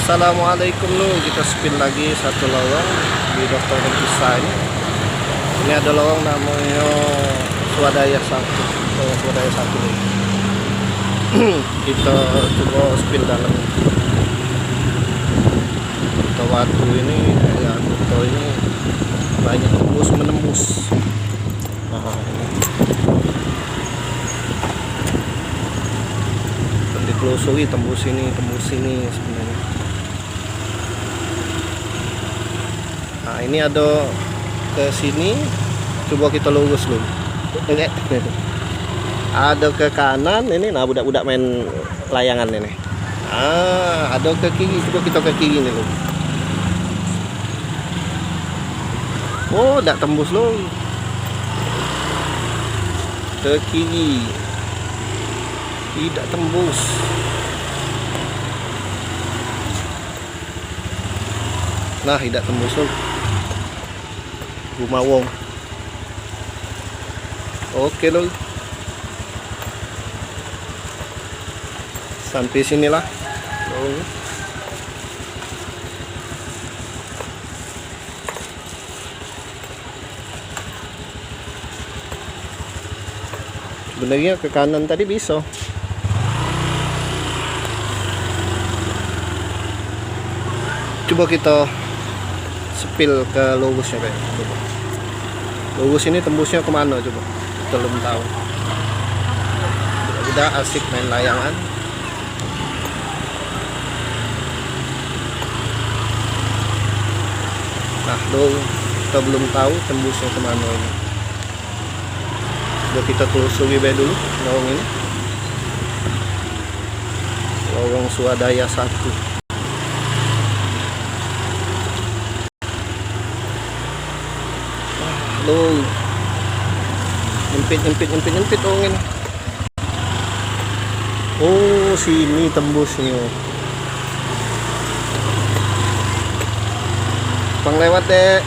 Assalamualaikum lu, kita spin lagi satu lowong di Dr. Dentisa ini. Ini ada lowong namanya Swadaya 1. Oh, Swadaya 1 nih. Kita coba spin dalam. Kita waktu ini ya kita ini banyak tembus menembus. Nah, ini. Ditelusuri tembus sini sebenarnya. Nah, ini ada ke sini, coba kita lurus dulu. Ada ke kanan ini, nah budak-budak main layangan ini. Ada ke kiri, coba kita ke kiri nih loh. Oh, tidak tembus loh. Ke kiri. Tidak tembus. Nah, tidak tembus loh. Rumah wong. Oke loh. Sampai sinilah. Oh. Sebenarnya ke kanan tadi bisa. Coba kita spill ke lurusnya kayak. Coba. Lurus ini tembusnya kemana coba? Kita belum tahu. Udah asik main layangan. Nah, kita belum tahu tembusnya kemana ini. Coba kita telusuri dulu lorong ini. Lorong Swadaya 1. Loh, nyempit oh ini. Oh, sini tembusnya. Numpang lewat deh.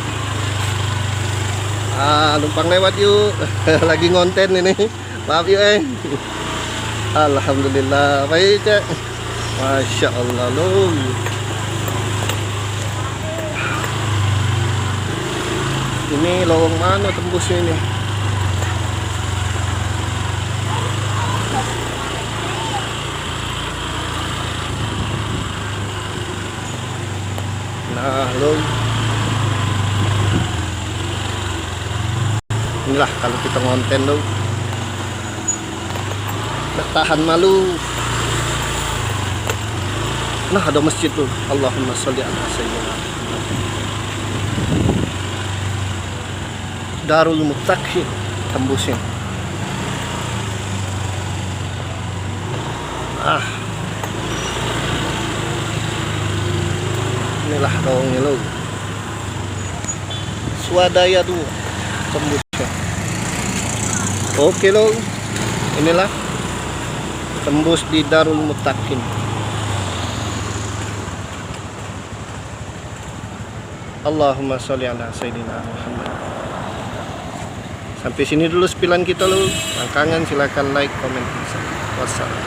Numpang lewat yuk. Lagi ngonten ini. Maaf yuk Alhamdulillah. Baik cek. Masya Allah loh. Ini lorong mana tembusnya ini? Nah, lo. Inilah kalau kita ngonten lo. Tahan malu. Nah, ada masjid tuh. Allahumma sholli ala sayyidina Darul Muttaqin tembusnya. Inilah lorongnya lo. Swadaya tuh tembusnya. Oke lo. Inilah tembus di Darul Muttaqin. Allahumma sholli ala sayyidina Muhammad. Sampai sini dulu spillan kita lo. Yang kangen silakan like, komen, subscribe. Wassalam.